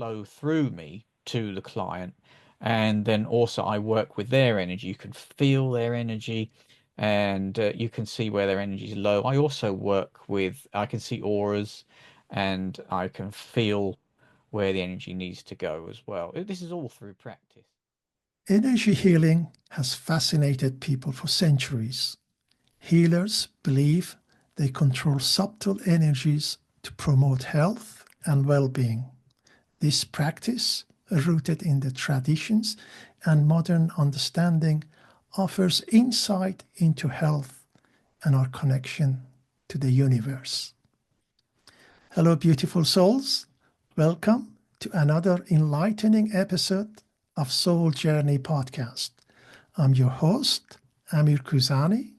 flow through me to the client. And then also I work with their energy. You can feel their energy, and you can see where their energy is low. I also work with, I can see auras, and I can feel where the energy needs to go as well. This is all through practice. Energy healing has fascinated people for centuries. Healers believe they control subtle energies to promote health and well being. This practice, rooted in the traditions and modern understanding, offers insight into health and our connection to the universe. Hello, beautiful souls. Welcome to another enlightening episode of Soul Journey Podcast. I'm your host, Amir Khouzani.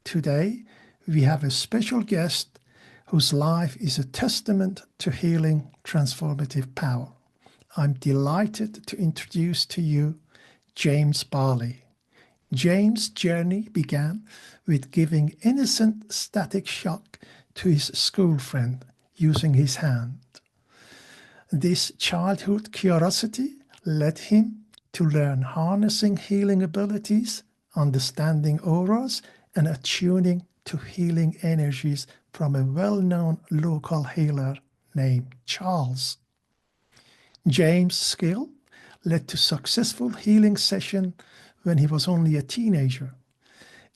Today, we have a special guest whose life is a testament to healing transformative power. I'm delighted to introduce to you Jame Barley. James' journey began with giving innocent static shock to his school friend using his hand. This childhood curiosity led him to learn harnessing healing abilities, understanding auras, and attuning to healing energies from a well-known local healer named Charles. James' skill led to successful healing session when he was only a teenager,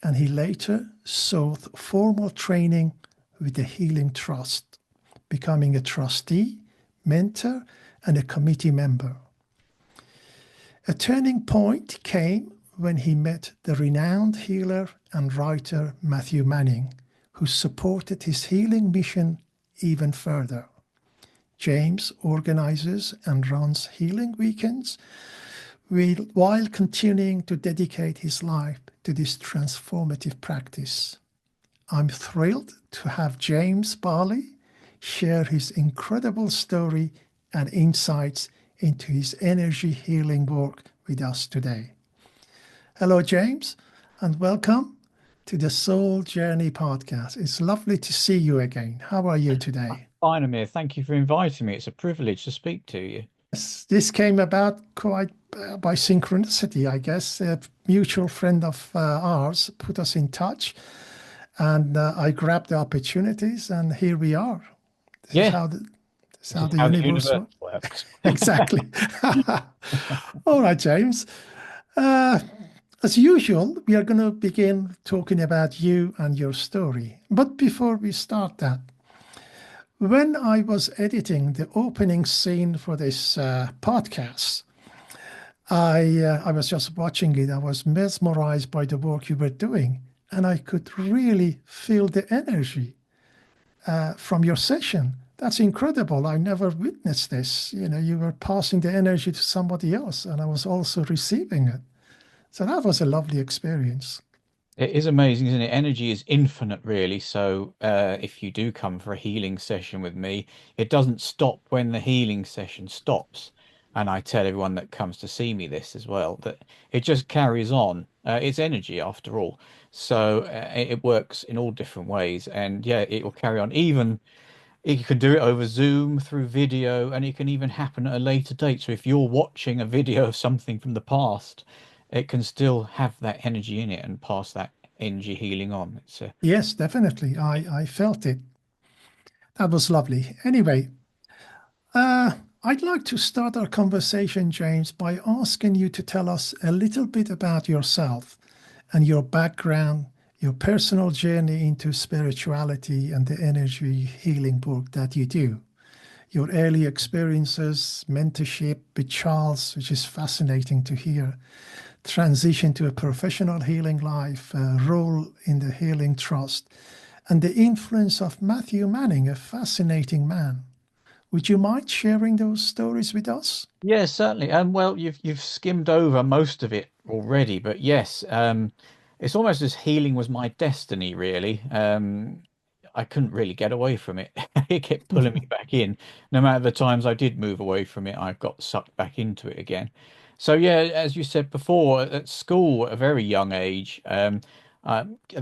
and he later sought formal training with the Healing Trust, becoming a trustee, mentor, and a committee member. A turning point came when he met the renowned healer and writer Matthew Manning, who supported his healing mission even further. James organizes and runs healing weekends while continuing to dedicate his life to this transformative practice. I'm thrilled to have Jame Barley share his incredible story and insights into his energy healing work with us today. Hello, James, and welcome to the Soul Journey Podcast. It's lovely to see you again. How are you today? Fine, Amir. Thank you for inviting me. It's a privilege to speak to you. This came about quite by synchronicity, I guess. A mutual friend of ours put us in touch, and I grabbed the opportunities, and here we are. This is Yeah, how the, this is this how is the how the universe universe works. works. Exactly. All right, James. Uh, as usual, we are going to begin talking about you and your story. But before we start that, when I was editing the opening scene for this podcast, I was just watching it. I was mesmerized by the work you were doing, and I could really feel the energy from your session. That's incredible. I never witnessed this. You know, you were passing the energy to somebody else, and I was also receiving it. So that was a lovely experience. It is amazing, isn't it? Energy is infinite, really. So, if you do come for a healing session with me, it doesn't stop when the healing session stops. And I tell everyone that comes to see me this as well, that it just carries on. It's energy after all. So, it works in all different ways. And yeah, it will carry on. Even you can do it over Zoom through video, and it can even happen at a later date. So if you're watching a video of something from the past, it can still have that energy in it and pass that energy healing on. Yes, definitely. I felt it. That was lovely. Anyway, uh, I'd like to start our conversation, James, by asking you to tell us a little bit about yourself and your background, your personal journey into spirituality and the energy healing work that you do. Your early experiences, mentorship with Charles, which is fascinating to hear, transition to a professional healing life, a role in the Healing Trust, and the influence of Matthew Manning, a fascinating man. Would you mind sharing those stories with us? Yeah, certainly. Well, you've skimmed over most of it already, but yes, it's almost as healing was my destiny, really. I couldn't really get away from it. It kept pulling me back in. No matter the times I did move away from it, I got sucked back into it again. So yeah, as you said before, at school at a very young age, there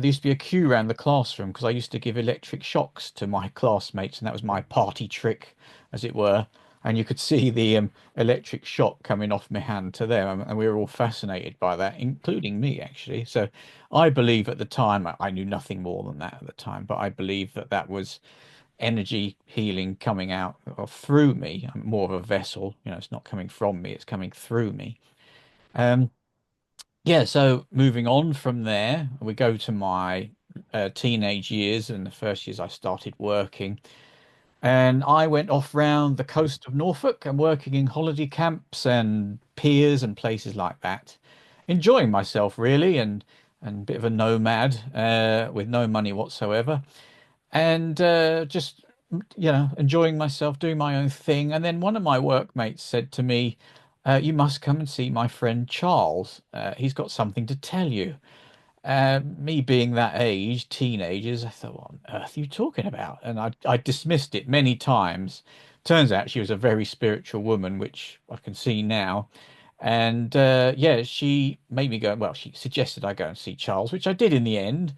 used to be a queue around the classroom because I used to give electric shocks to my classmates, and that was my party trick, as it were. and you could see the electric shock coming off my hand to them, and we were all fascinated by that, including me actually. So I believe at the time, I knew nothing more than that at the time, but I believe that that was energy healing coming out or through me. I'm more of a vessel, it's not coming from me, it's coming through me. Um, yeah, so moving on from there, we go to my teenage years and the first years I started working. And I went off round the coast of Norfolk and working in holiday camps and piers and places like that, enjoying myself really, and a bit of a nomad with no money whatsoever, and just enjoying myself, doing my own thing. And then one of my workmates said to me, "You must come and see my friend Charles. He's got something to tell you." Me being that age, teenagers, I thought, what on earth are you talking about? And I dismissed it many times. Turns out she was a very spiritual woman, which I can see now. And yeah, she made me go, well, she suggested I go and see Charles, which I did in the end.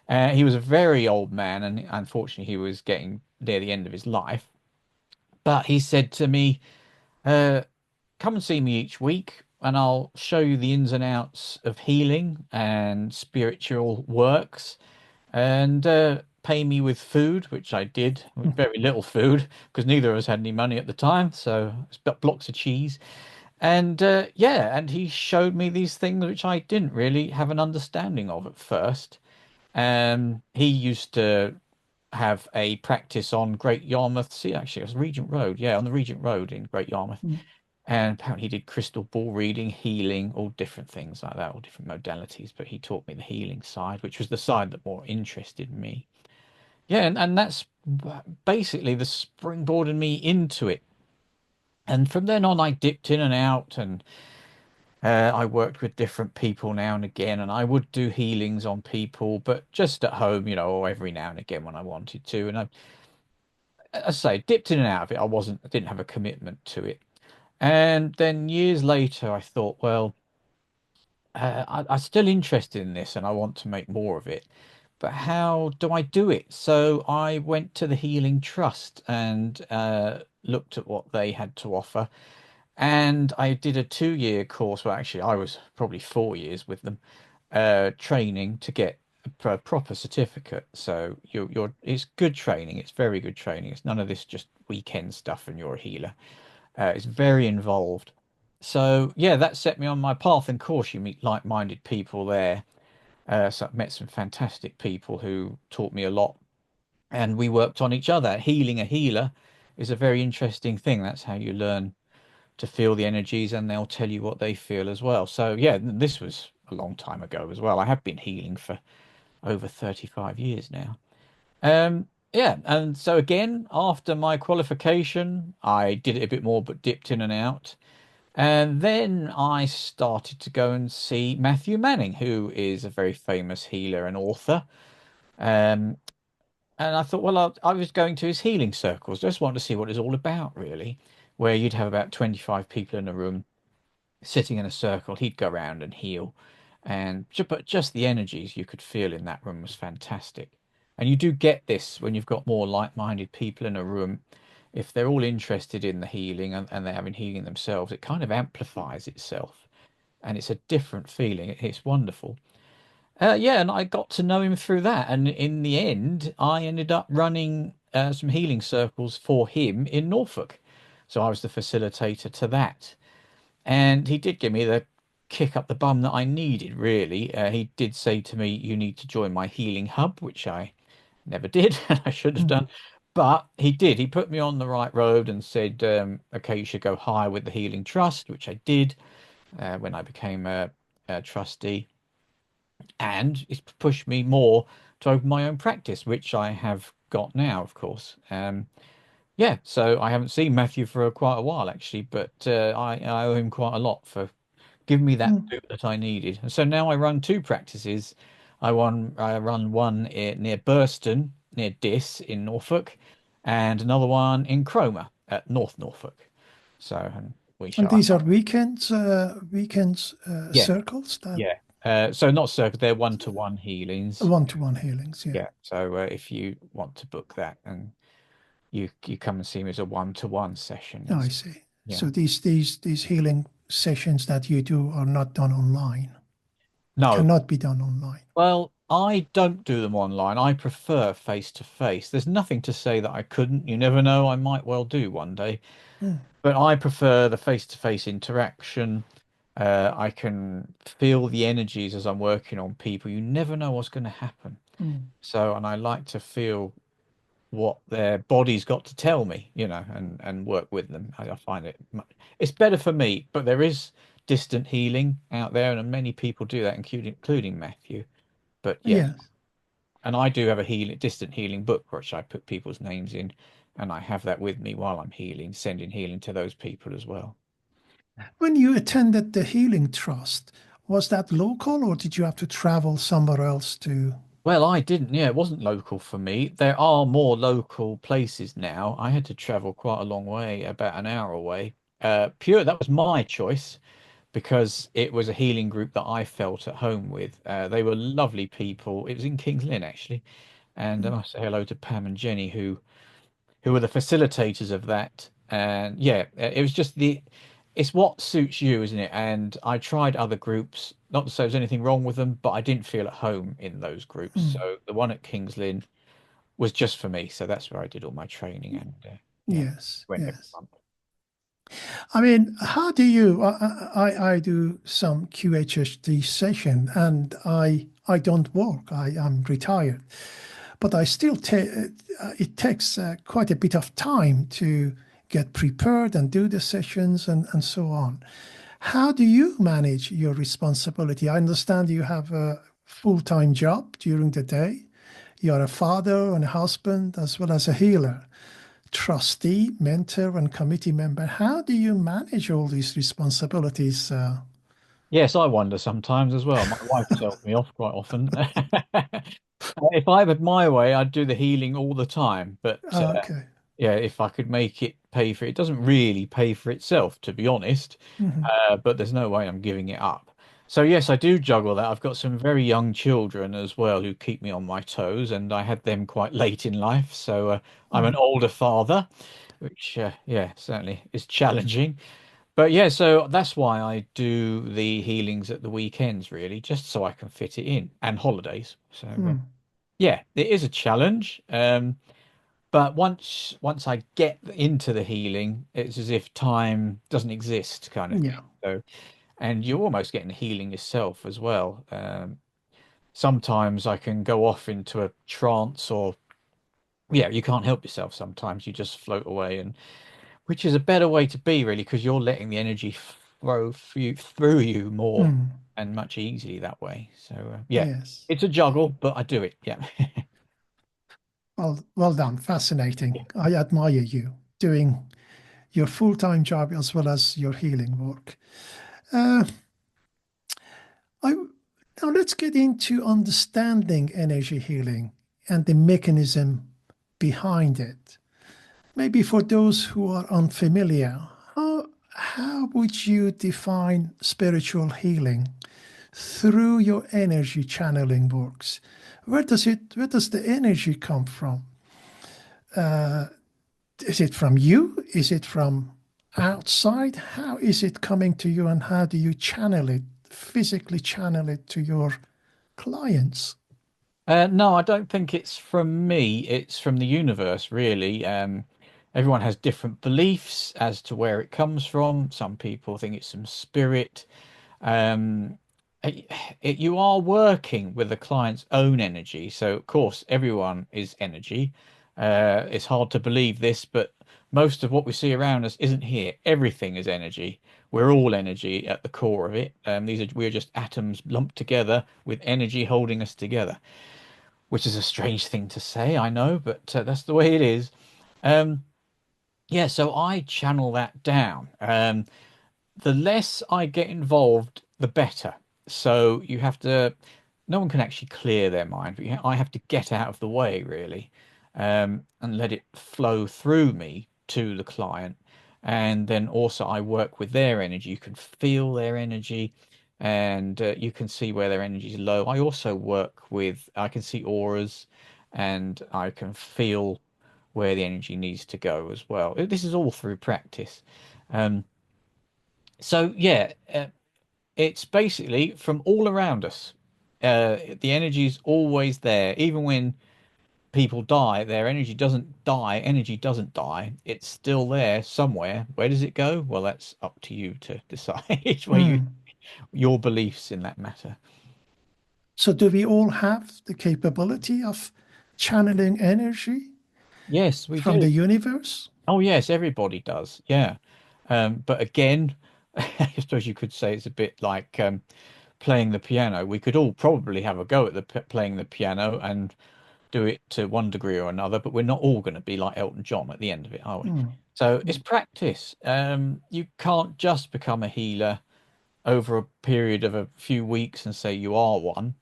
He was a very old man, and unfortunately, he was getting near the end of his life. But he said to me, uh, come and see me each week, and I'll show you the ins and outs of healing and spiritual works, and pay me with food, which I did, with very little food because neither of us had any money at the time. So it's got blocks of cheese. And yeah, and he showed me these things which I didn't really have an understanding of at first. He used to have a practice on Great Yarmouth Sea, actually, it was Regent Road. Yeah, on the Regent Road in Great Yarmouth. Mm. And apparently he did crystal ball reading, healing, all different things like that, all different modalities. But he taught me the healing side, which was the side that more interested me. Yeah, and that's basically the springboarded me into it. And from then on, I dipped in and out, and I worked with different people now and again, and I would do healings on people, but just at home, or every now and again when I wanted to. And as I say, dipped in and out of it. I didn't have a commitment to it. And then years later, I thought, well, I'm still interested in this and I want to make more of it. But how do I do it? So I went to the Healing Trust and looked at what they had to offer. And I did a 2 year course. Well, actually, I was probably 4 years with them, training to get a proper certificate. So it's good training. It's very good training. It's none of this just weekend stuff and you're a healer. It's very involved. So yeah, that set me on my path. And of course, you meet like-minded people there. So I met some fantastic people who taught me a lot, and we worked on each other. Healing a healer is a very interesting thing. That's how you learn to feel the energies, and they'll tell you what they feel as well. So yeah, this was a long time ago as well. I have been healing for over 35 years now. Yeah, and so again, after my qualification, I did it a bit more, but dipped in and out. And then I started to go and see Matthew Manning, who is a very famous healer and author. Um, and I thought, well, I was going to his healing circles. Just wanted to see what it's all about, really, where you'd have about 25 people in a room sitting in a circle. He'd go around and heal. But just the energies you could feel in that room was fantastic. And you do get this when you've got more like-minded people in a room. If they're all interested in the healing and they're having healing themselves, it kind of amplifies itself. And it's a different feeling. It's wonderful. Yeah, and I got to know him through that. And in the end, I ended up running some healing circles for him in Norfolk. So I was the facilitator to that. And he did give me the kick up the bum that I needed, really. He did say to me, you need to join my healing hub, which I never did, and I should have Mm. done. But he did. He put me on the right road and said, okay, you should go higher with the Healing Trust, which I did when I became a trustee. And it's pushed me more to open my own practice, which I have got now, of course. Yeah, so I haven't seen Matthew for quite a while, actually, but I owe him quite a lot for give me that Mm. boot that I needed. And so now I run two practices. I run one near Burston, near Diss in Norfolk, and another one in Cromer at North Norfolk. So and we And shall. these are weekends Yeah, circles that yeah. So not circuit, they're one-to-one healings. one-to-one healings. Yeah. Yeah. So if you want to book that, and you come and see me as a one-to-one session. I It's, see. yeah. So these healing sessions that you do are not done online, No, cannot be done online. well, I don't do them online. I prefer face to face. There's nothing to say that I couldn't. You never know, I might well do one day. Mm, But I prefer the face to face interaction. I can feel the energies as I'm working on people. You never know what's going to happen. mm. So, and I like to feel what their body's got to tell me, and work with them. I find it's better for me, but there is distant healing out there, and many people do that, including Matthew. But yeah, Yes. and I do have a distant healing book, which I put people's names in, and I have that with me while I'm healing, sending healing to those people as well. When you attended the Healing Trust, was that local or did you have to travel somewhere else to? Well, I didn't. Yeah, it wasn't local for me. There are more local places now. I had to travel quite a long way, about an hour away. That was my choice because it was a healing group that I felt at home with. They were lovely people. It was in King's Lynn, actually. And I Mm, must say hello to Pam and Jenny, who were the facilitators of that. And yeah, it was just it's what suits you, isn't it? And I tried other groups, not to say there's anything wrong with them, but I didn't feel at home in those groups. mm. So the one at King's Lynn was just for me. So that's where I did all my training and yeah, Yes, went every yes. month. I mean, how do you? I do some QHHD session, and I don't work. I'm retired, but I still take. It takes quite a bit of time to get prepared and do the sessions and so on. How do you manage your responsibility? I understand you have a full-time job during the day. You're a father and a husband as well as a healer, trustee, mentor, and committee member. How do you manage all these responsibilities? Yes, I wonder sometimes as well. My wife tells me off quite often. If I had my way, I'd do the healing all the time. But Okay. yeah, if I could make it pay for it, it doesn't really pay for itself, to be honest. Mhm. But there's no way I'm giving it up. So yes, I do juggle that. I've got some very young children as well who keep me on my toes, and I had them quite late in life. So I'm an Mm. older father, which yeah, certainly is challenging. But yeah, so that's why I do the healings at the weekends, really, just so I can fit it in, and holidays. So Mm. yeah, it is a challenge. But once I get into the healing, it's as if time doesn't exist, kind of thing. Yeah. So, and you're almost getting healing yourself as well. Sometimes I can go off into a trance, or yeah, you can't help yourself. Sometimes you just float away, and which is a better way to be, really, because you're letting the energy flow through you more Mm. and much easily that way. So yeah, Yes. it's a juggle, but I do it. Yeah. Well done. Fascinating. I admire you doing your full-time job as well as your healing work. Uh, I, now let's get into understanding energy healing and the mechanism behind it. Maybe for those who are unfamiliar, how would you define spiritual healing through your energy channeling works? Where does the energy come from? Is it from you? Is it from outside? How is it coming to you and how do you channel it, physically channel it to your clients? No, I don't think it's from me. It's from the universe, really. Everyone has different beliefs as to where it comes from. Some people think it's some spirit. Um, it, you are working with the client's own energy. So, of course, everyone is energy. It's hard to believe this, but most of what we see around us isn't here. Everything is energy. We're all energy at the core of it. We're just atoms lumped together with energy holding us together, which is a strange thing to say, I know, but that's the way it is. Um, yeah, so I channel that down. The less I get involved, the better. So no one can actually clear their mind, but I have to get out of the way, really, and let it flow through me to the client. And then also, I work with their energy. You can feel their energy, and you can see where their energy is low. I can see auras, and I can feel where the energy needs to go as well. This is all through practice. Um, so yeah, it's basically from all around us. The energy is always there, even when people die. Their energy doesn't die. Energy doesn't die. It's still there somewhere. Where does it go? Well, that's up to you to decide where you Mm. your beliefs in that matter. So, do we all have the capability of channeling energy Yes, we from do. the universe? Oh, yes, everybody does. Yeah. But again, I suppose you could say it's a bit like playing the piano. We could all probably have a go at playing the piano and do it to one degree or another, but we're not all going to be like Elton John at the end of it, are we? Mm. So it's Mm. practice. You can't just become a healer over a period of a few weeks and say you are one.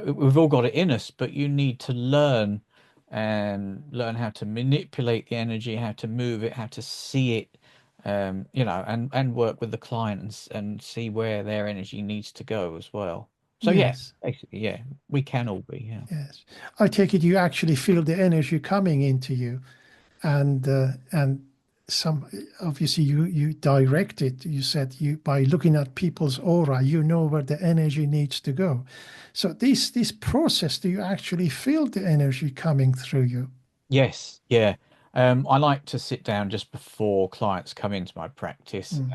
We've all got it in us, but you need to learn and learn how to manipulate the energy, how to move it, how to see it, and work with the client and see where their energy needs to go as well. So yeah, Yes, basically, yeah, we can all be, yeah. yes. I take it you actually feel the energy coming into you, and some obviously you direct it. You said you by looking at people's aura, you know where the energy needs to go. So this process, do you actually feel the energy coming through you? Yes, yeah. I like to sit down just before clients come into my practice. Mm.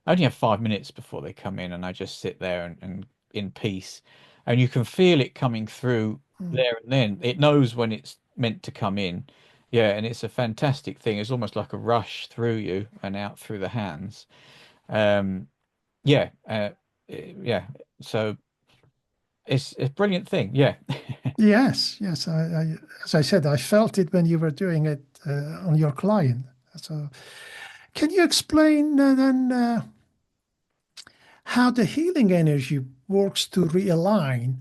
I only have 5 minutes before they come in, and I just sit there and in peace. And you can feel it coming through Mm. there and then. It knows when it's meant to come in. Yeah, and it's a fantastic thing. It's almost like a rush through you and out through the hands. Um, yeah, yeah. So it's a brilliant thing. Yeah. Yes, yes. As I said, I felt it when you were doing it on your client. So, can you explain then how the healing energy works to realign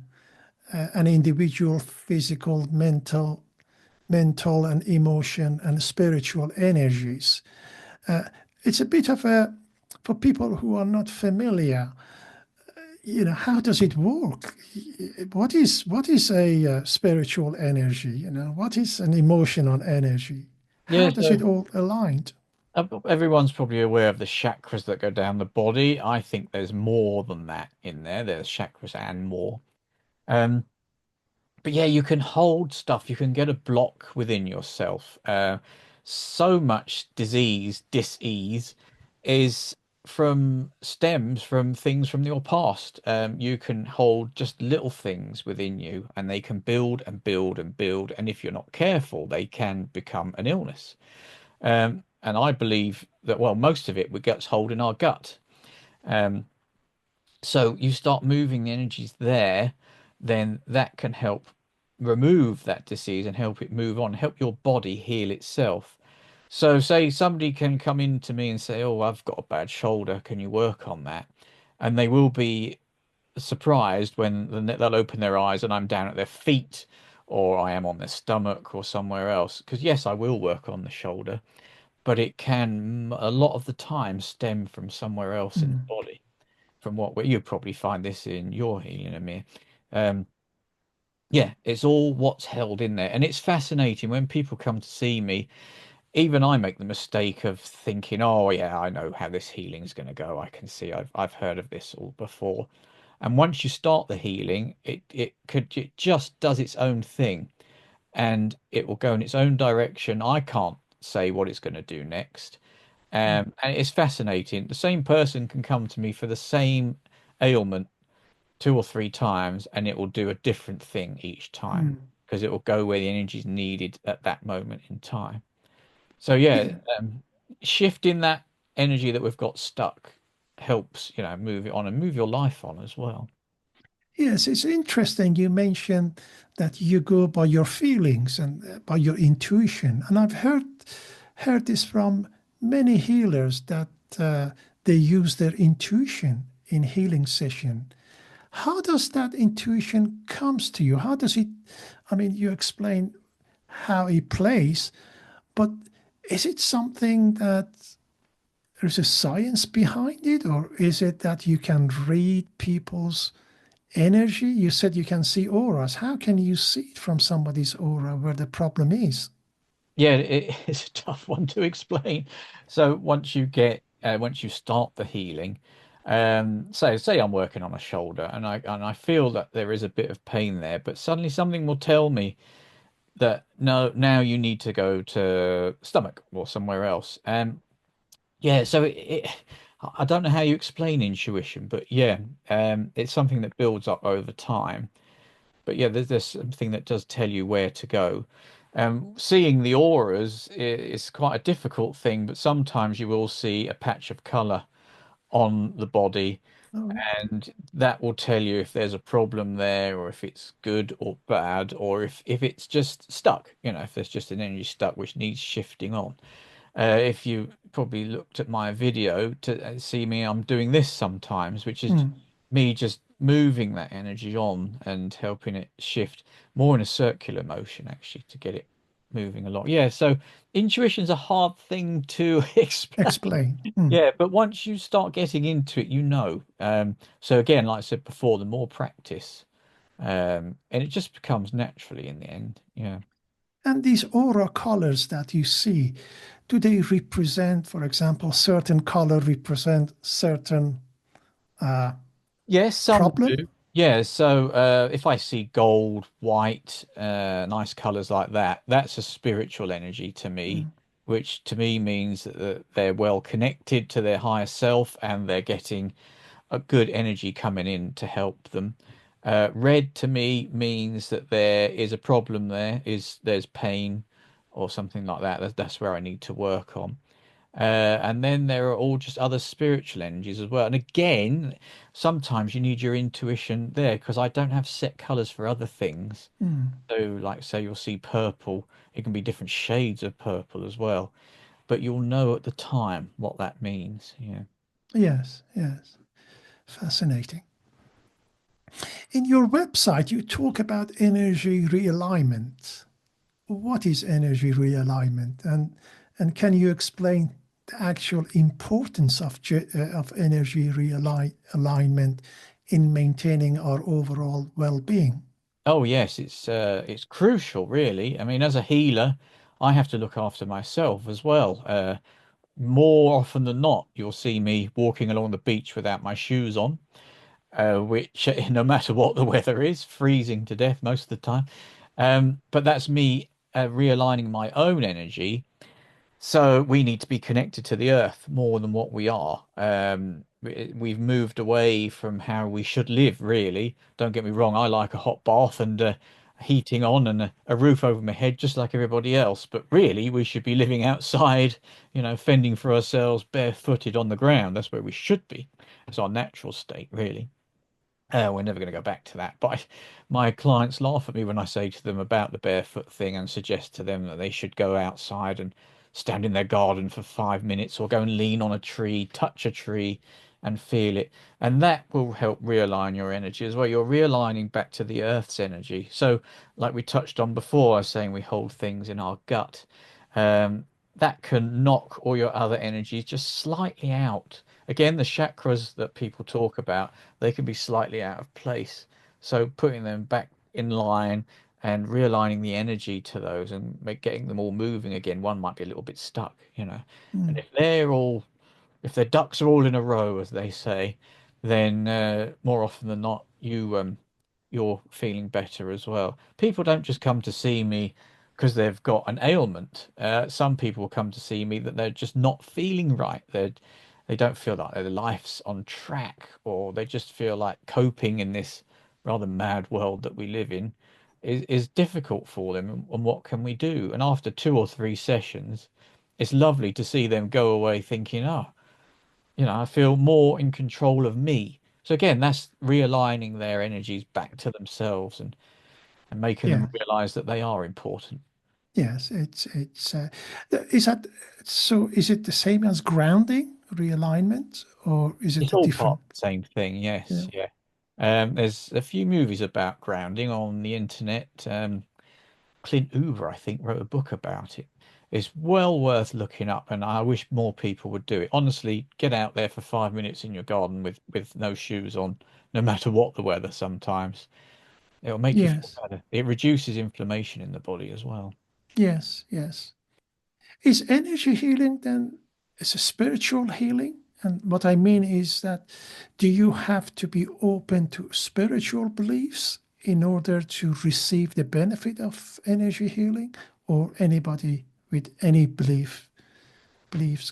an individual physical, mental and emotion and spiritual energies? Uh, it's a bit of a, for people who are not familiar, how does it work? What is a spiritual energy? What is an emotional energy? Yeah, How does it so all align? everyone's probably aware of the chakras that go down the body. I think there's more than that in there. There's chakras and more. Um, but yeah, you can hold stuff. You can get a block within yourself. So much disease, dis-ease, is stems from things from your past. You can hold just little things within you, and they can build and build and build. And if you're not careful, they can become an illness. And I believe that, well, most of it we gets hold in our gut. Um, so you start moving the energies there, then that can help remove that disease and help it move on, help your body heal itself. So say somebody can come in to me and say, "Oh, I've got a bad shoulder. Can you work on that?" And they will be surprised when they'll open their eyes and I'm down at their feet or I am on their stomach or somewhere else. Because yes, I will work on the shoulder, but it can a lot of the time stem from somewhere else in the Mm. body. From what well, you probably find this in your healing, Amir. Um, yeah, it's all what's held in there, and it's fascinating when people come to see me. Even I make the mistake of thinking, "Oh, yeah, I know how this healing's going to go. I can see. I've heard of this all before." And once you start the healing, it just does its own thing, and it will go in its own direction. I can't say what it's going to do next. Mm. And it's fascinating. The same person can come to me for the same ailment two or three times, and it will do a different thing each time Mm. because it will go where the energy is needed at that moment in time. So yeah, Yeah. shifting that energy that we've got stuck helps, move it on and move your life on as well. Yes, it's interesting you mentioned that you go by your feelings and by your intuition. And I've heard this from many healers that they use their intuition in healing session. How does that intuition comes to you? How does it, I mean, you explain how it plays, but is it something that there's a science behind it, or is it that you can read people's energy? You said you can see auras. How can you see it from somebody's aura where the problem is? Yeah, it's a tough one to explain. So once you start the healing, say I'm working on a shoulder and I feel that there is a bit of pain there, but suddenly something will tell me that no, now you need to go to stomach or somewhere else. Yeah, so I don't know how you explain intuition, but yeah, it's something that builds up over time. But yeah, there's something that does tell you where to go. Seeing the auras is quite a difficult thing, but sometimes you will see a patch of color on the body, Oh, and that will tell you if there's a problem there, or if it's good or bad, or if it's just stuck, if there's just an energy stuck which needs shifting on. If you probably looked at my video to see me, I'm doing this sometimes, which is mm. me just moving that energy on and helping it shift more in a circular motion, actually, to get it moving along. Yeah, so intuition's a hard thing to explain. Explain. Mm. Yeah, but once you start getting into it, you know. So again, like I said before, the more practice, and it just becomes naturally in the end. Yeah. And these aura colors that you see, do they represent, for example, certain color represent certain uh, Yes, some problem? do. Yeah, so if I see gold, white, nice colors like that, that's a spiritual energy to me, Mm. which to me means that they're well connected to their higher self and they're getting a good energy coming in to help them. Red to me means that there is a problem there, there's pain or something like that. That's where I need to work on. And then there are all just other spiritual energies as well. And again, sometimes you need your intuition there because I don't have set colors for other things. Mm. So, like, say you'll see purple, it can be different shades of purple as well, but you'll know at the time what that means. Yeah. Yes, yes. Fascinating. In your website, you talk about energy realignment. What is energy realignment? And can you explain the actual importance of energy alignment in maintaining our overall well-being? Oh yes, it's crucial, really. I mean, as a healer, I have to look after myself as well. More often than not, you'll see me walking along the beach without my shoes on. Which no matter what the weather is, freezing to death most of the time. But that's me realigning my own energy. So we need to be connected to the earth more than what we are. We've moved away from how we should live, really. Don't get me wrong, I like a hot bath and heating on and a roof over my head, just like everybody else. But really, we should be living outside, fending for ourselves, barefooted on the ground. That's where we should be. It's our natural state, really. We're never going to go back to that. But my clients laugh at me when I say to them about the barefoot thing and suggest to them that they should go outside and stand in their garden for 5 minutes or go and lean on a tree, touch a tree and feel it. And that will help realign your energy as well. You're realigning back to the earth's energy. So, like we touched on before, I was saying we hold things in our gut. That can knock all your other energies just slightly out. Again, the chakras that people talk about, they can be slightly out of place. So putting them back in line and realigning the energy to those and getting them all moving again. One might be a little bit stuck. And Mm. if their ducks are all in a row, as they say, then more often than not, you're feeling better as well. People don't just come to see me because they've got an ailment. Some people come to see me that they're just not feeling right. They don't feel like their life's on track, or they just feel like coping in this rather mad world that we live in is difficult for them. And what can we do? And after 2 or 3 sessions, it's lovely to see them go away thinking, oh, I feel more in control of me. So again, that's realigning their energies back to themselves and making them Yes, realize that they are important. yes. Is that so? Is it the same as grounding, realignment, or is it It's a all part different? of the same thing, Yeah. yes, yeah. There's a few movies about grounding on the internet. Clint Hoover, I think, wrote a book about it. It's well worth looking up, and I wish more people would do it. Honestly, get out there for 5 minutes in your garden with no shoes on, no matter what the weather sometimes. It'll make you feel Yes. better. It reduces inflammation in the body as well. Yes. Yes. Is energy healing then is a spiritual healing? And what I mean is that do you have to be open to spiritual beliefs in order to receive the benefit of energy healing, or anybody with any beliefs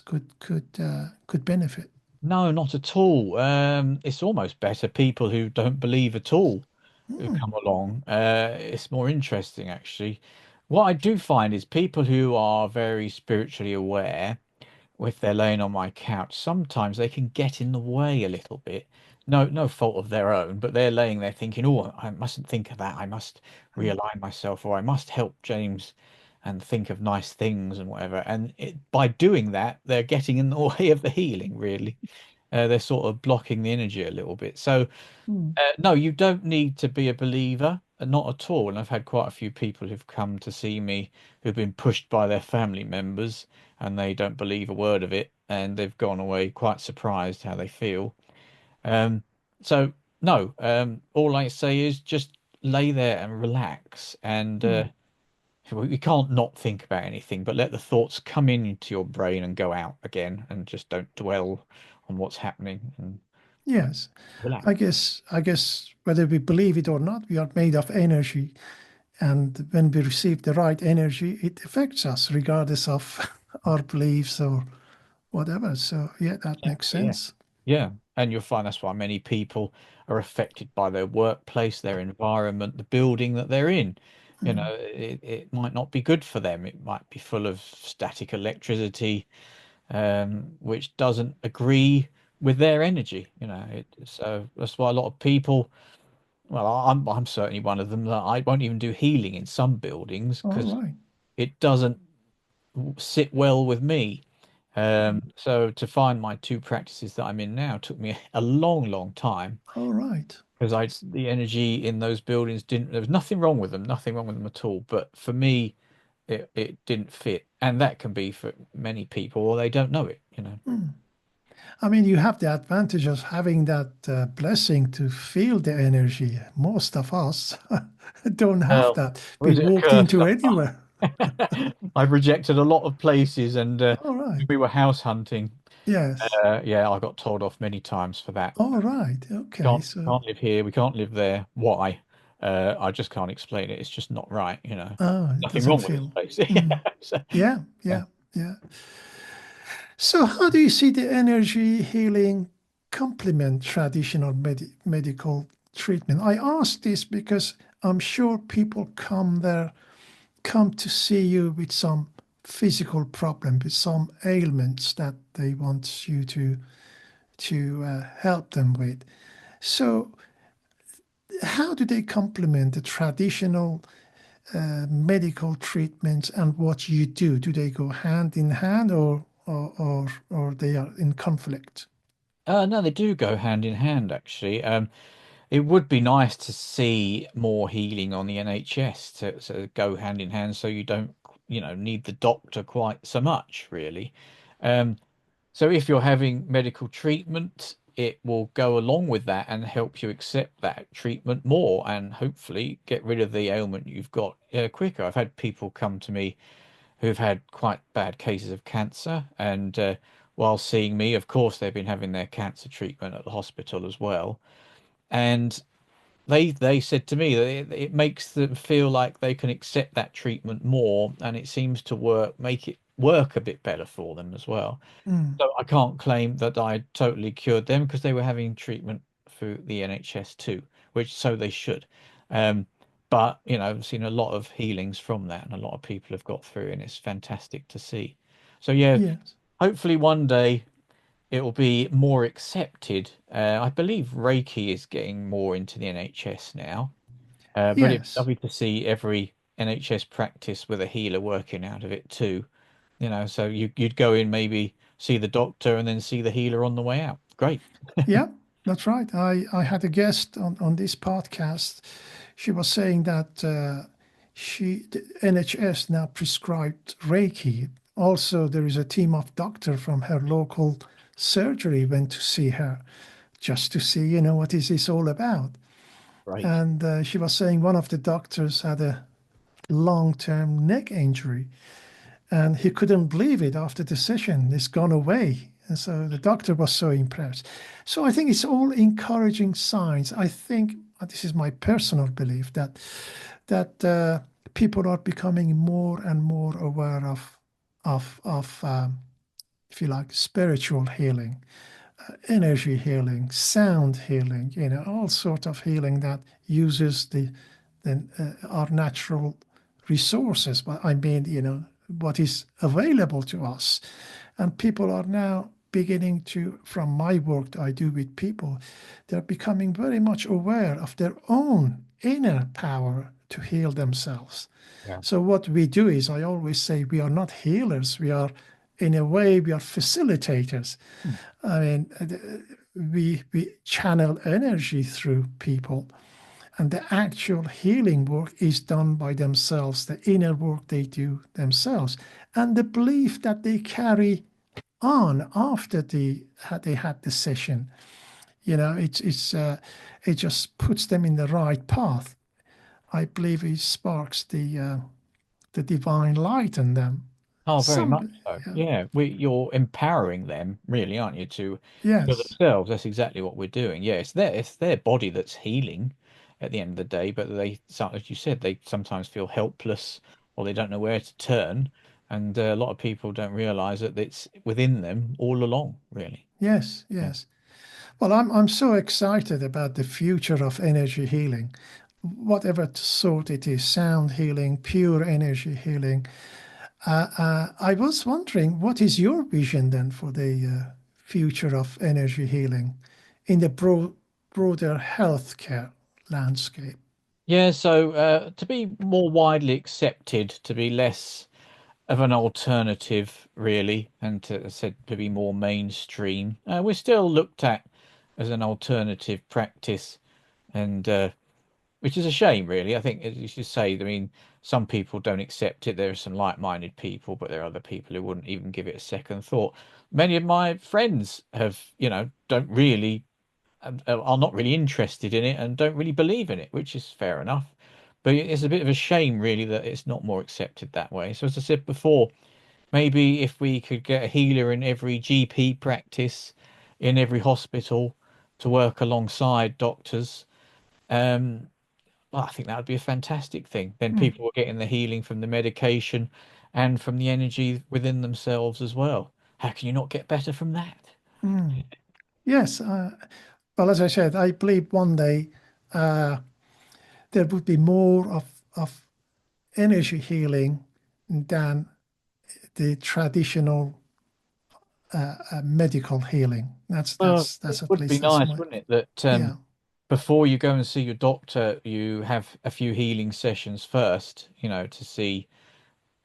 could benefit? No, not at all. It's almost better people who don't believe at all who Hmm. come along. It's more interesting, actually. What I do find is people who are very spiritually aware, if they're laying on my couch, sometimes they can get in the way a little bit. No, no fault of their own, but they're laying there thinking, "Oh, I mustn't think of that. I must realign myself, or I must help James and think of nice things and whatever." And by doing that, they're getting in the way of the healing, really. They're sort of blocking the energy a little bit. So, Hmm. no, you don't need to be a believer, not at all. And I've had quite a few people who've come to see me who've been pushed by their family members and they don't believe a word of it, and they've gone away quite surprised how they feel. Um, so no, all I say is just lay there and relax, and Hmm. we can't not think about anything, but let the thoughts come into your brain and go out again, and just don't dwell on what's happening and Yes. relax. I guess whether we believe it or not, we are made of energy. And when we receive the right energy, it affects us regardless of our beliefs or whatever. So, yeah, that makes Yeah. sense. Yeah. And you'll find that's why many people are affected by their workplace, their environment, the building that they're in. You Mm. know, it might not be good for them. It might be full of static electricity, which doesn't agree with their energy. So that's why a lot of people, well, I'm certainly one of them, that I won't even do healing in some buildings All because right. it doesn't sit well with me. So to find my two practices that I'm in now took me a long, long time All right. because the energy in those buildings didn't, there was nothing wrong with them, nothing wrong with them at all. But for me, it didn't fit. And that can be for many people, or they don't know it. Mm. I mean, you have the advantage of having that blessing to feel the energy. Most of us don't have Well, that. or Be is it a walked curse? into anywhere. I've rejected a lot of places, and All right. we were house hunting. Yes. Yeah, I got told off many times for that. All right. Okay. So, Can't live here. We can't live there. Why? I just can't explain it. It's just not right. it Nothing doesn't wrong with this feel. place. Mm. So, Yeah. yeah. Yeah. Yeah. So, how do you see the energy healing complement traditional medical treatment? I ask this because I'm sure people come to see you with some physical problem, with some ailments that they want you to help them with. So, how do they complement the traditional medical treatments and what you do? Do they go hand in hand, or they are in conflict? No, they do go hand in hand, actually. It would be nice to see more healing on the NHS to go hand in hand, so you don't, need the doctor quite so much, really. Um, So if you're having medical treatment, it will go along with that and help you accept that treatment more and hopefully get rid of the ailment you've got quicker. I've had people come to me who've had quite bad cases of cancer, and while seeing me, of course, they've been having their cancer treatment at the hospital as well. And they said to me that it makes them feel like they can accept that treatment more, and it seems to make it work a bit better for them as well. Mm, So I can't claim that I totally cured them because they were having treatment through the NHS too, which so they should. Um, but I've seen a lot of healings from that, and a lot of people have got through, and it's fantastic to see. So yeah, yes. hopefully one day it will be more accepted. I believe Reiki is getting more into the NHS now, but it'd be Yes. lovely to see every NHS practice with a healer working out of it too. So you'd go in, maybe see the doctor and then see the healer on the way out. Great. Yeah, that's right. I had a guest on this podcast. She was saying that the NHS now prescribed Reiki. Also, there is a team of doctors from her local surgery went to see her just to see, what is this all about. Great. And she was saying one of the doctors had a long-term neck injury, And he couldn't believe it after the session. It's gone away. And so the doctor was so impressed. So I think it's all encouraging signs. I think this is my personal belief that people are becoming more and more aware of if you like, spiritual healing, energy healing, sound healing, all sort of healing that uses our natural resources. But I mean, what is available to us. And people are now beginning to, from my work that I do with people, they're becoming very much aware of their own inner power to heal themselves. Yeah. So what we do is, I always say, we are not healers. We are, in a way, we are facilitators. Hmm. I mean, we channel energy through people, and the actual healing work is done by themselves, the inner work they do themselves, and the belief that they carry on after they had the session. It just puts them in the right path. I believe it sparks the divine light in them. Oh, very much Some, so. yeah, Yeah, you're empowering them, really, aren't you, to heal yes, themselves. That's exactly what we're doing. Yeah, it's their body that's healing at the end of the day, but as you said, they sometimes feel helpless or they don't know where to turn, and a lot of people don't realize that it's within them all along, really. yes, Yeah. yes. Well, I'm so excited about the future of energy healing, whatever sort it is, sound healing, pure energy healing. I was wondering, what is your vision then for the future of energy healing in the broader healthcare landscape? Yeah, so to be more widely accepted, to be less of an alternative, really, and to, as I said, to be more mainstream. We're still looked at as an alternative practice, and which is a shame, really. I think, as you should say, I mean, some people don't accept it. There are some like-minded people, but there are other people who wouldn't even give it a second thought. Many of my friends have, don't really are not really interested in it and don't really believe in it, which is fair enough. But it's a bit of a shame, really, that it's not more accepted that way. So, as I said before, maybe if we could get a healer in every GP practice, in every hospital to work alongside doctors, um, well, I think that would be a fantastic thing. Then Mm, people were getting the healing from the medication and from the energy within themselves as well. How can you not get better from that? mm. Yes. Well, as I said, I believe one day uh, there would be more of energy healing than the traditional medical healing. That's Well, that's it that's at would be least that's nice, my, wouldn't it, that yeah. before you go and see your doctor, you have a few healing sessions first, to see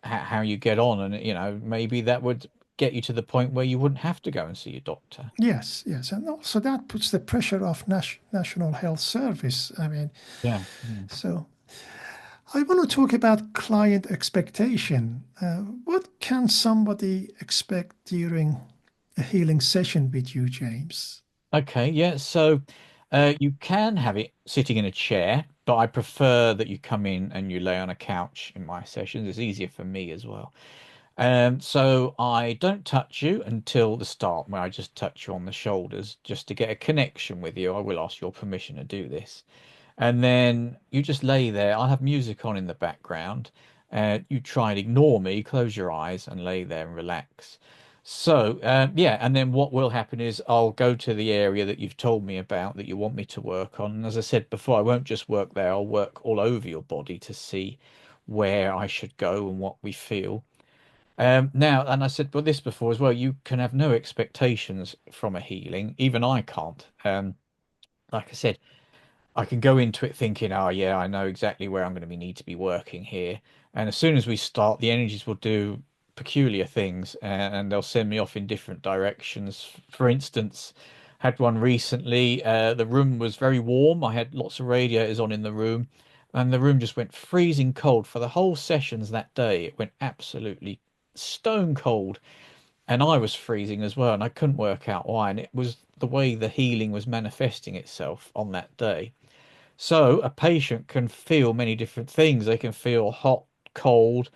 how you get on, and maybe that would get you to the point where you wouldn't have to go and see your doctor. Yes, yes, and also that puts the pressure off National Health Service. I mean, Yeah. Mm. so I want to talk about client expectation. What can somebody expect during a healing session with you, James? Okay, yeah. So you can have it sitting in a chair, but I prefer that you come in and you lay on a couch in my sessions. It's easier for me as well. So I don't touch you until the start, where I just touch you on the shoulders just to get a connection with you. I will ask your permission to do this. And then you just lay there. I'll have music on in the background. You try and ignore me, close your eyes, and lay there and relax. So, yeah, and then what will happen is I'll go to the area that you've told me about that you want me to work on. And as I said before, I won't just work there, I'll work all over your body to see where I should go and what we feel. Now, and I said well, this before as well, you can have no expectations from a healing. Even I can't. Like I said, I can go into it thinking, oh yeah, I know exactly where I'm going to be need to be working here. And as soon as we start, the energies will do peculiar things and they'll send me off in different directions. For instance, had one recently, the room was very warm. I had lots of radiators on in the room, and the room just went freezing cold for the whole sessions that day. It went absolutely stone cold, and I was freezing as well, and I couldn't work out why. And it was the way the healing was manifesting itself on that day. So a patient can feel many different things. They can feel hot, cold,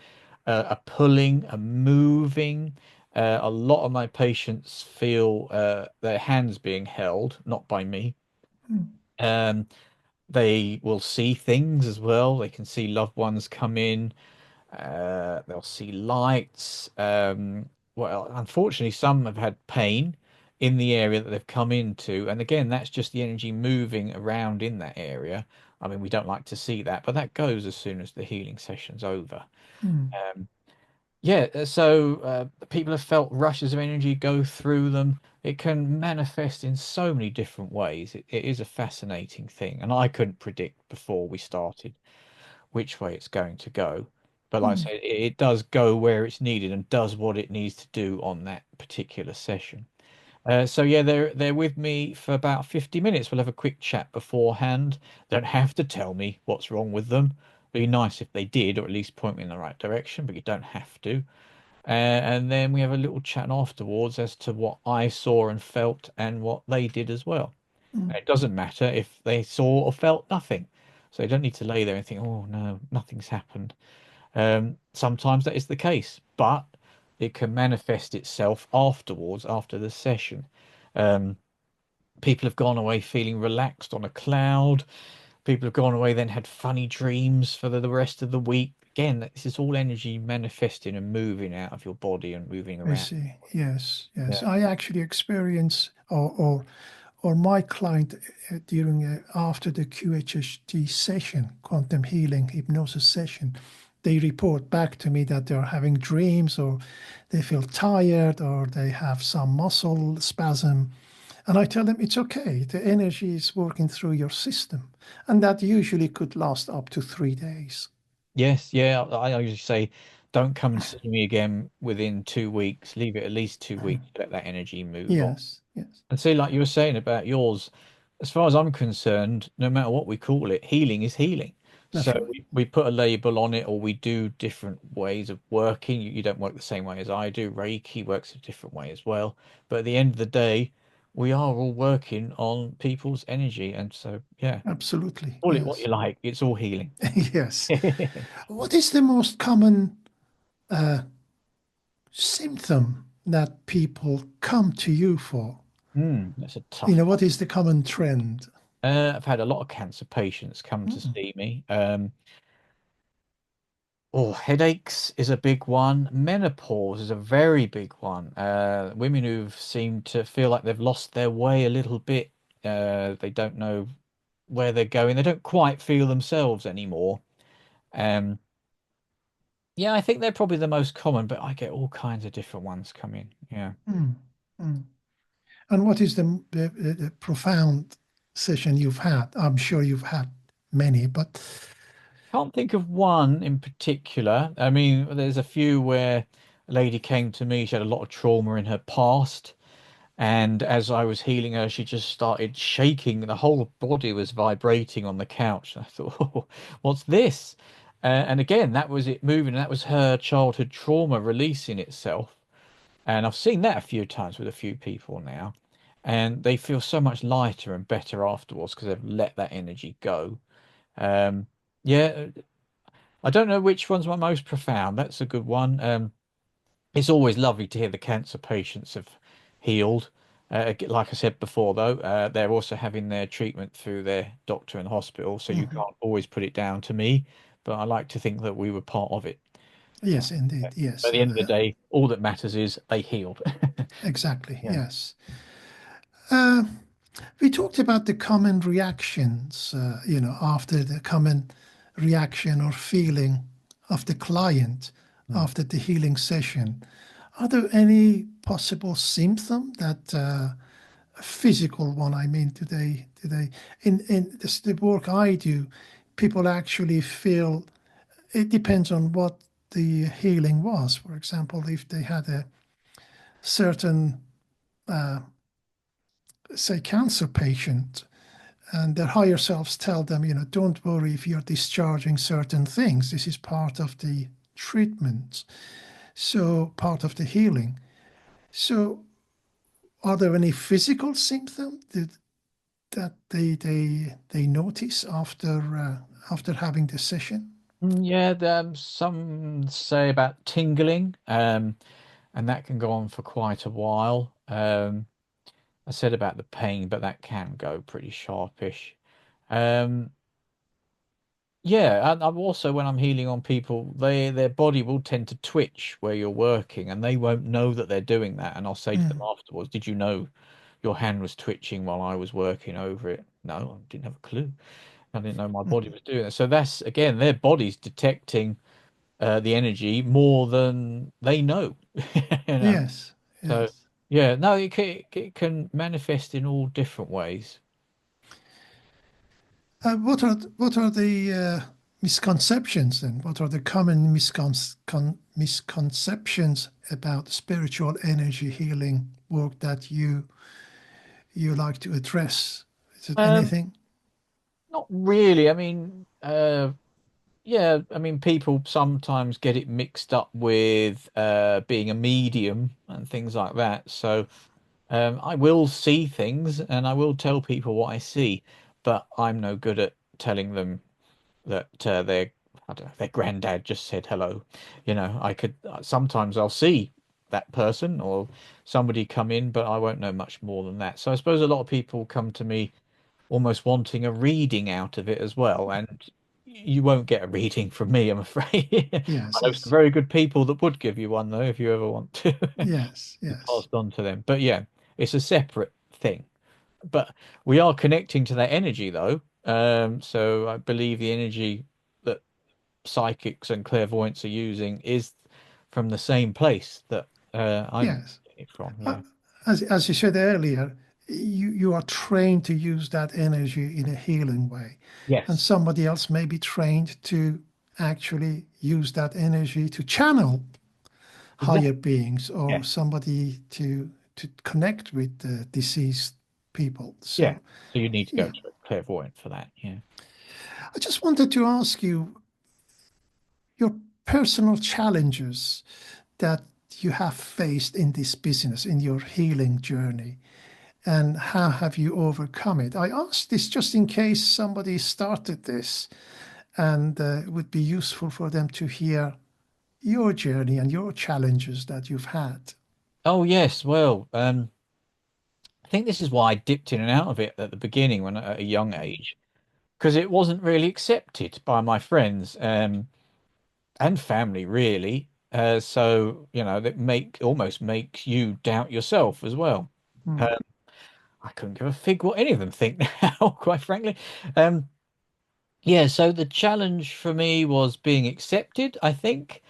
a pulling, a moving. A lot of my patients feel their hands being held, not by me. Mm. Um, they will see things as well. They can see loved ones come in. They'll see lights. Well, unfortunately, some have had pain in the area that they've come into. And again, that's just the energy moving around in that area. I mean, we don't like to see that, but that goes as soon as the healing session's over. Mm. Um, yeah, people have felt rushes of energy go through them. It can manifest in so many different ways. It is a fascinating thing, and I couldn't predict before we started which way it's going to go. But like I Mm. say, it does go where it's needed and does what it needs to do on that particular session. So yeah, they're with me for about 50 minutes. We'll have a quick chat beforehand. Don't have to tell me what's wrong with them. Be nice if they did, or at least point me in the right direction, but you don't have to. And then we have a little chat afterwards as to what I saw and felt and what they did as well. Mm. And it doesn't matter if they saw or felt nothing. So you don't need to lay there and think, oh no, nothing's happened. Sometimes that is the case, but it can manifest itself afterwards, after the session. Um, People have gone away feeling relaxed on a cloud. People have gone away, then had funny dreams for the rest of the week. Again, this is all energy manifesting and moving out of your body and moving I around. see. Yes, yes. Yeah. I actually experience, or my client during after the QHHT session, quantum healing hypnosis session, they report back to me that they're having dreams, or they feel tired, or they have some muscle spasm. And I tell them it's okay. The energy is working through your system. And that usually could last up to 3 days. Yes, yeah. I usually say, don't come and see me again within 2 weeks. Leave it at least 2 weeks. Let that energy move on. Yes, yes. And see, like you were saying about yours, as far as I'm concerned, no matter what we call it, healing is healing. So That's right. we put a label on it, or we do different ways of working. You don't work the same way as I do. Reiki works a different way as well. But at the end of the day, we are all working on people's energy. And so, yeah, Absolutely. call it what you Yes. like. It's all healing. Yes. What is the most common symptom that people come to you for? That's a tough one. What is the common trend? I've had a lot of cancer patients come to Mm. see me. Oh, headaches is a big one. Menopause is a very big one. Women who've seemed to feel like they've lost their way a little bit. They don't know where they're going. They don't quite feel themselves anymore. Um, yeah, I think they're probably the most common, but I get all kinds of different ones come in. Yeah. Mm. Mm. And what is the profound session you've had? I'm sure you've had many, but Can't think of one in particular. I mean, there's a few where a lady came to me, she had a lot of trauma in her past. And as I was healing her, she just started shaking. The whole body was vibrating on the couch. I thought, oh, what's this? And again, that was it moving. That was her childhood trauma releasing itself. And I've seen that a few times with a few people now. And they feel so much lighter and better afterwards because they've let that energy go. Um, yeah, I don't know which one's my most profound. That's a good one. It's always lovely to hear the cancer patients have healed. Like I said before, though, they're also having their treatment through their doctor in the hospital, so you mhm. can't always put it down to me. But I like to think that we were part of it. Yes, Yeah. indeed. At Yes, the end of the day, all that matters is they healed. exactly. Yeah. Yes. Uh, we talked about the common reactions, after the common reaction or feeling of the client Hmm. after the healing session. Are there any possible symptom that a physical one? I mean, today in the work I do, people actually feel it depends on what the healing was. For example, if they had a certain, say, cancer patient, and their higher selves tell them, don't worry if you're discharging certain things. This is part of the treatment, so part of the healing. So, are there any physical symptoms that they notice after having the session? Yeah, some say about tingling, and that can go on for quite a while. I said about the pain, but that can go pretty sharpish. Um, yeah, and I'm also when I'm healing on people, their body will tend to twitch where you're working, and they won't know that they're doing that. And I'll say to them Mm, afterwards, "Did you know your hand was twitching while I was working over it?" No, I didn't have a clue. I didn't know my mm. body was doing that. So that's again, their body's detecting the energy more than they know. You know. Yes, So yes. yeah, no, it can manifest in all different ways. What are the misconceptions then? What are the common misconceptions about spiritual energy healing work that you like to address? Is it Um, anything? Not really. I mean, yeah, I mean, people sometimes get it mixed up with being a medium and things like that. So I will see things and I will tell people what I see, but I'm no good at telling them that I don't know, their granddad just said hello. You know, I could sometimes I'll see that person or somebody come in, but I won't know much more than that. So I suppose a lot of people come to me almost wanting a reading out of it as well. And you won't get a reading from me, I'm afraid. I Yes, know some yes, very good people that would give you one, though, if you ever want to yes, be yes, passed on to them. But yeah, it's a separate thing. But we are connecting to that energy, though. So I believe the energy that psychics and clairvoyants are using is from the same place that I'm yes. getting it from. Uh, Yeah. as you said earlier, you are trained to use that energy in a healing way, and Yes. somebody else may be trained to actually use that energy to channel higher Exactly. beings Yeah. or somebody to connect with the deceased people. Yeah. So So you need to go yeah, to a clairvoyant for that. Yeah. I just wanted to ask you your personal challenges that you have faced in this business, in your healing journey, and how have you overcome it? I asked this just in case somebody started this and it would be useful for them to hear your journey and your challenges that you've had. Oh yes, well, I think this is why I dipped in and out of it at the beginning when at a young age, because it wasn't really accepted by my friends and family, really. So you know that almost makes you doubt yourself as well. Hmm. Um, I couldn't give a fig what any of them think now, quite frankly. Um, yeah, so the challenge for me was being accepted, I think.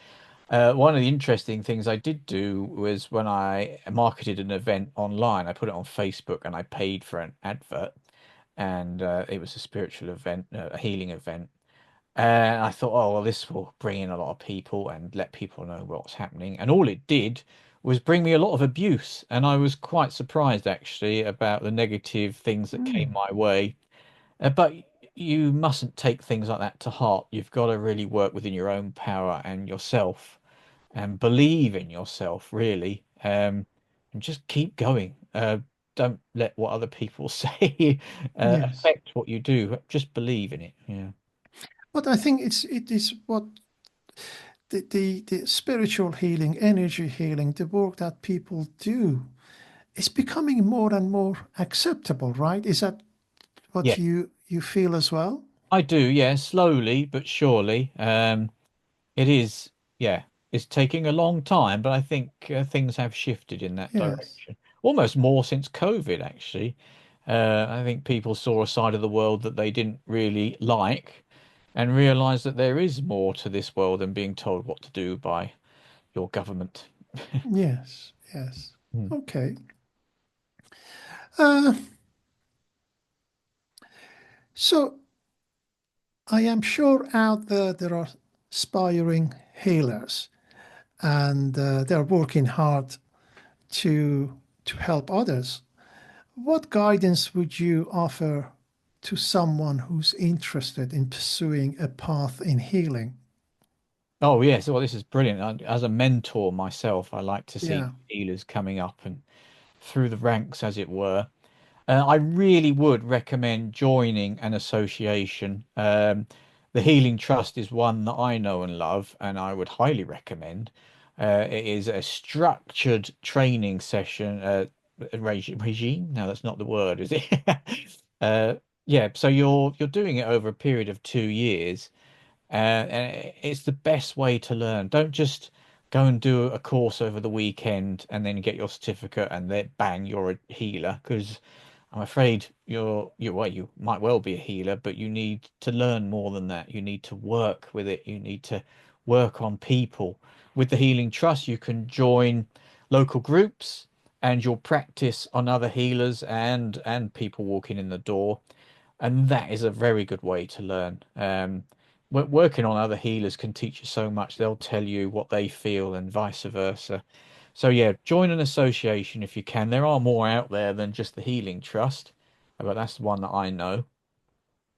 One of the interesting things I did do was when I marketed an event online, I put it on Facebook and I paid for an advert, and it was a spiritual event, a healing event. And I thought, oh, well, this will bring in a lot of people and let people know what's happening. And all it did was bring me a lot of abuse. And I was quite surprised, actually, about the negative things that came Hmm. my way. But you mustn't take things like that to heart. You've got to really work within your own power and yourself and believe in yourself, really, and just keep going. Don't let what other people say Yes. affect what you do. Just believe in it. Yeah. But I think it is what the spiritual healing, energy healing, the work that people do is becoming more and more acceptable, right? Is that Yeah, what you feel as well? I do. Yeah, slowly but surely. It is, yeah, it's taking a long time, but I think things have shifted in that Yes. direction. Almost more since COVID, actually. I think people saw a side of the world that they didn't really like and realized that there is more to this world than being told what to do by your government. Yes. Yes. Hmm. Okay. Uh, so I am sure out there are aspiring healers, and they're working hard to to help others. What guidance would you offer to someone who's interested in pursuing a path in healing? Oh, yes. Well, this is brilliant. As a mentor myself, I like to see Yeah. healers coming up and through the ranks, as it were. I really would recommend joining an association. the Healing Trust is one that I know and love, and I would highly recommend. It is a structured training session, regime. No, that's not the word, is it? Uh, yeah, so you're doing it over a period of 2 years, and it's the best way to learn. Don't just go and do a course over the weekend and then get your certificate and then bang, you're a healer. Because I'm afraid you might well be a healer, but you need to learn more than that. You need to work with it. You need to work on people. With the Healing Trust, you can join local groups and you'll practice on other healers and people walking in the door, and that is a very good way to learn. Working on other healers can teach you so much. They'll tell you what they feel and vice versa. So yeah, join an association if you can. There are more out there than just the Healing Trust, but that's the one that I know.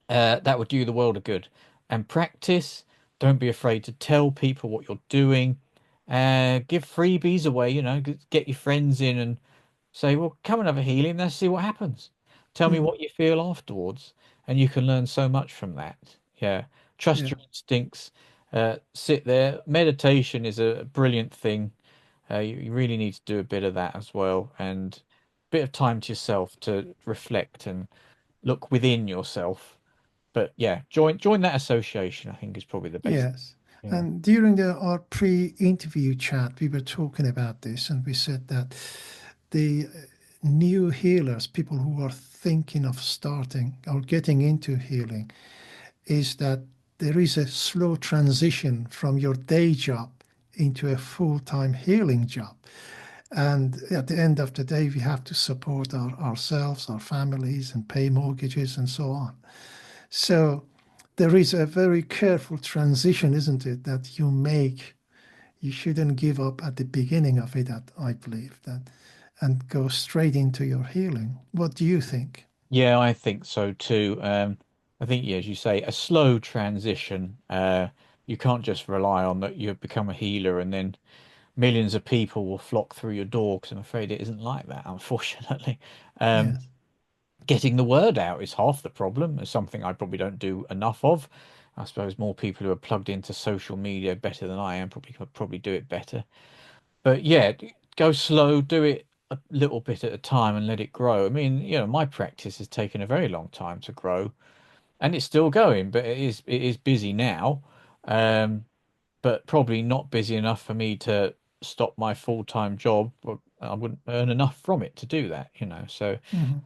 That would do you the world of good. And practice. Don't be afraid to tell people what you're doing. Give freebies away. Get your friends in and say, well, come and have a healing. Let's see what happens. Tell me Mm, what you feel afterwards, and you can learn so much from that. Yeah. Trust yeah. your instincts. Sit there. Meditation is a brilliant thing. You really need to do a bit of that as well, and a bit of time to yourself to reflect and look within yourself. But yeah, join that association. I think is probably the best. Yes. Yeah. And during our pre-interview chat, we were talking about this, and we said that the new healers, people who are thinking of starting or getting into healing, is that there is a slow transition from your day job into a full-time healing job. And at the end of the day, we have to support ourselves, our families, and pay mortgages and so on. So there is a very careful transition, isn't it, that you make. You shouldn't give up at the beginning of it, that I believe that, and go straight into your healing. What do you think? Yeah, I think so too. I think, yeah, as you say, a slow transition. You can't just rely on that you become a healer and then millions of people will flock through your door, because I'm afraid it isn't like that, unfortunately. Um, Yes. Getting the word out is half the problem. It's something I probably don't do enough of. I suppose more people who are plugged into social media better than I am probably could probably do it better. But yeah, go slow, do it a little bit at a time and let it grow. I mean, my practice has taken a very long time to grow, and it's still going, but it is busy now. Um, but probably not busy enough for me to stop my full-time job. I wouldn't earn enough from it to do that. So Mhm.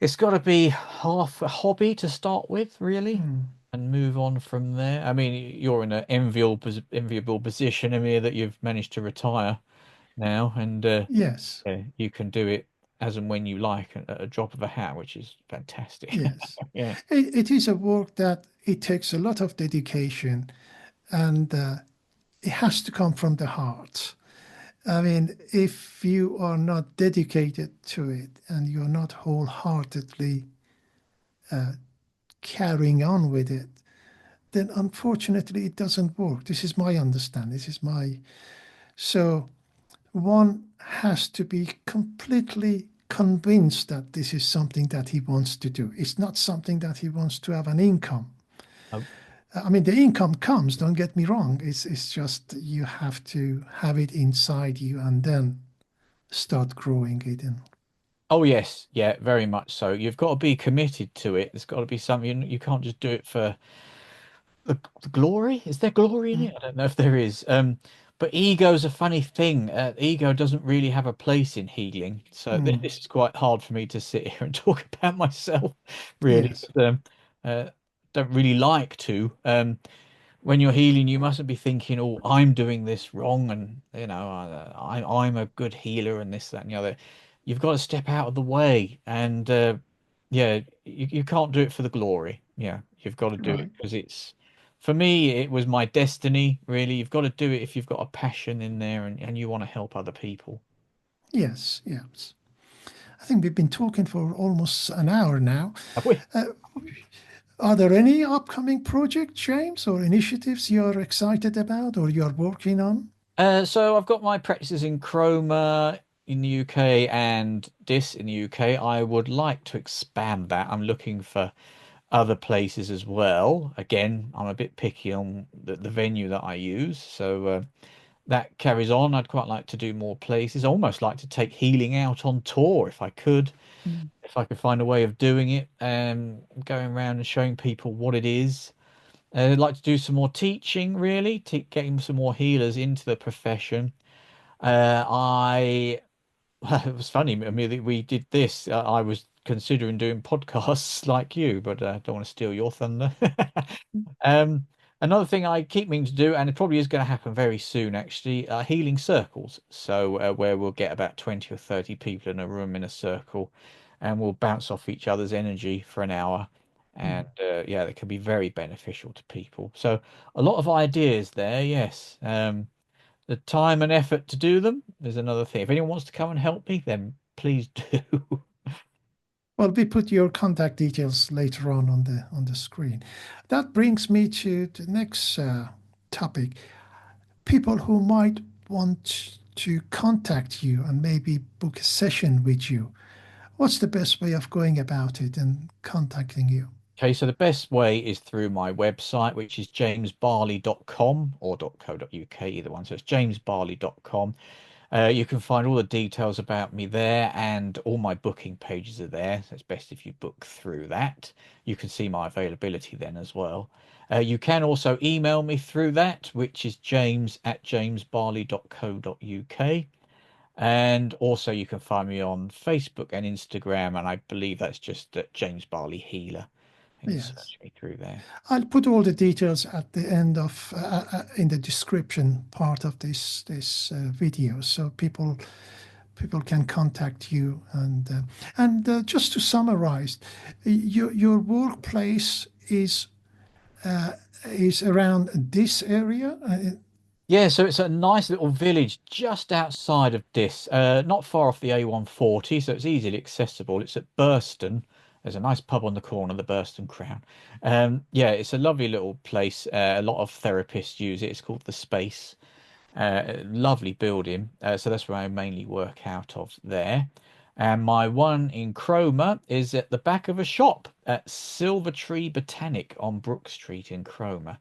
it's got to be half a hobby to start with, really, Mm. and move on from there. I mean, you're in an enviable position, Amir, that you've managed to retire now, and Yes. yeah, you can do it as and when you like at a drop of a hat, which is fantastic. Yes. Yeah. It is a work that it takes a lot of dedication, and it has to come from the heart. I mean, if you are not dedicated to it and you're not wholeheartedly carrying on with it, then unfortunately it doesn't work. This is my understanding. This is my. So one has to be completely convinced that this is something that he wants to do. It's not something that he wants to have an income. Oh, I mean, the income comes, don't get me wrong. It's just you have to have it inside you and then start growing it in. oh yes, yeah, very much so. You've got to be committed to it. There's got to be something. You can't just do it for the glory. Is there glory in Mm, it? I don't know if there is. But ego's a funny thing. Ego doesn't really have a place in healing. So mm, this is quite hard for me to sit here and talk about myself, really. yes, But, uh, don't really like to. When you're healing, you mustn't be thinking, "Oh, I'm doing this wrong," and I'm a good healer, and this, that, and the other. You've got to step out of the way, and yeah, you can't do it for the glory. Yeah, you've got to do it right. because for me, it was my destiny. Really, you've got to do it if you've got a passion in there and you want to help other people. Yes, yes. I think we've been talking for almost an hour now. Have we? Uh, are there any upcoming projects, James, or initiatives you're excited about or you're working on? So I've got my practices in Chroma in the UK and DIS in the UK. I would like to expand that. I'm looking for other places as well. Again, I'm a bit picky on the venue that I use, so that carries on. I'd quite like to do more places. I almost like to take healing out on tour if I could, Mm. if I could find a way of doing it, going around and showing people what it is. I'd like to do some more teaching, really, getting some more healers into the profession. I It was funny. I mean, we did this. I was considering doing podcasts like you, but I don't want to steal your thunder. Um, Another thing I keep meaning to do, and it probably is going to happen very soon, actually, are healing circles. So where we'll get about 20 or 30 people in a room in a circle, and we'll bounce off each other's energy for an hour. And Mm. yeah, that can be very beneficial to people. So a lot of ideas there, yes. The time and effort to do them is another thing. If anyone wants to come and help me, then please do. Well, we put your contact details later on the screen. That brings me to the next topic. People who might want to contact you and maybe book a session with you. What's the best way of going about it and contacting you? Okay, so the best way is through my website, which is jamesbarley.com or .co.uk, either one. So it's jamesbarley.com. You can find all the details about me there, and all my booking pages are there. So it's best if you book through that. You can see my availability then as well. You can also email me through that, which is james@jamesbarley.co.uk. And also you can find me on Facebook and Instagram, and I believe that's just at James Barley Healer. You can Yes. search me through there. I'll put all the details at the end of in the description part of this video, so people can contact you. And just to summarize, your workplace uh, is around this area. Yeah, so it's a nice little village just outside of Diss, not far off the A140, so it's easily accessible. It's at Burston. There's a nice pub on the corner, the Burston Crown. Yeah, it's a lovely little place. A lot of therapists use it. It's called The Space. Lovely building. So that's where I mainly work out of there. And my one in Cromer is at the back of a shop at Silver Tree Botanic on Brook Street in Cromer.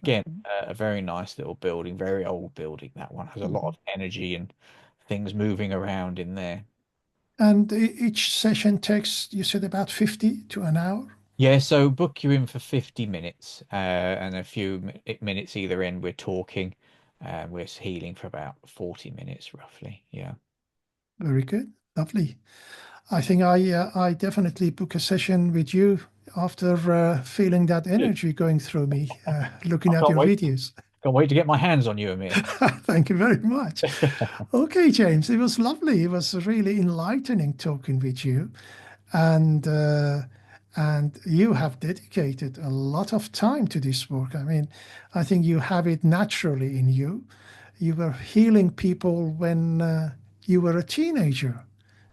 Again, a very nice little building, very old building. That one has a lot Mhm. of energy and things moving around in there. And each session takes, you said, about 50 to an hour. Yeah, so book you in for 50 minutes and a few minutes either end. We're talking. We're healing for about 40 minutes roughly. Yeah. Very good, lovely. I think I definitely book a session with you after feeling that Good. energy going through me, looking I at can't your wait. videos. Can't wait to get my hands on you, Amir. Thank you very much. Okay, James, it was lovely. It was really enlightening talking with you, and uh, and you have dedicated a lot of time to this work. I mean, I think you have it naturally in you. You were healing people when you were a teenager,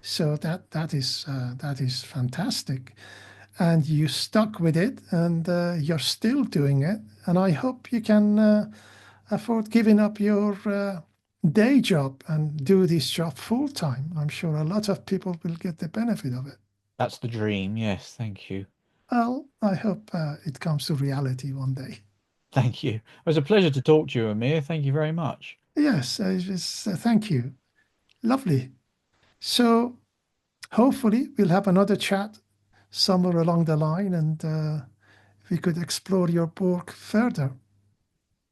so that is fantastic, and you stuck with it, and you're still doing it. And I hope you can afford giving up your day job and do this job full time. I'm sure a lot of people will get the benefit of it. That's the dream. Yes, thank you. Well, I hope it comes to reality one day. Thank you. It was a pleasure to talk to you, Amir. Thank you very much. Yes, thank you. Lovely. So hopefully we'll have another chat somewhere along the line, and we could explore your book further.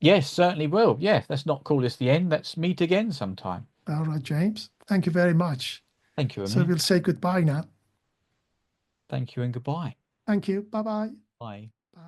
Yes, certainly will. Yeah, let's not call this the end. Let's meet again sometime. All right, James. Thank you very much. Thank you, So Amir. we'll say goodbye now. Thank you and goodbye. Thank you. Bye-bye. Bye. Bye.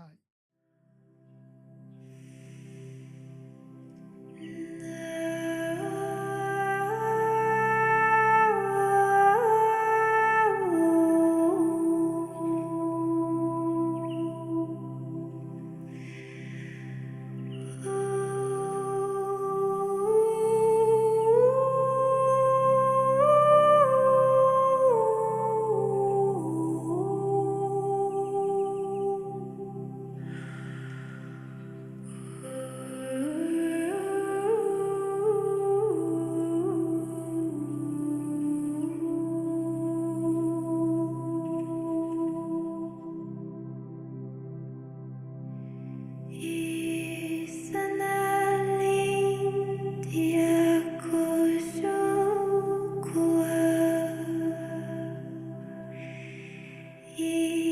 He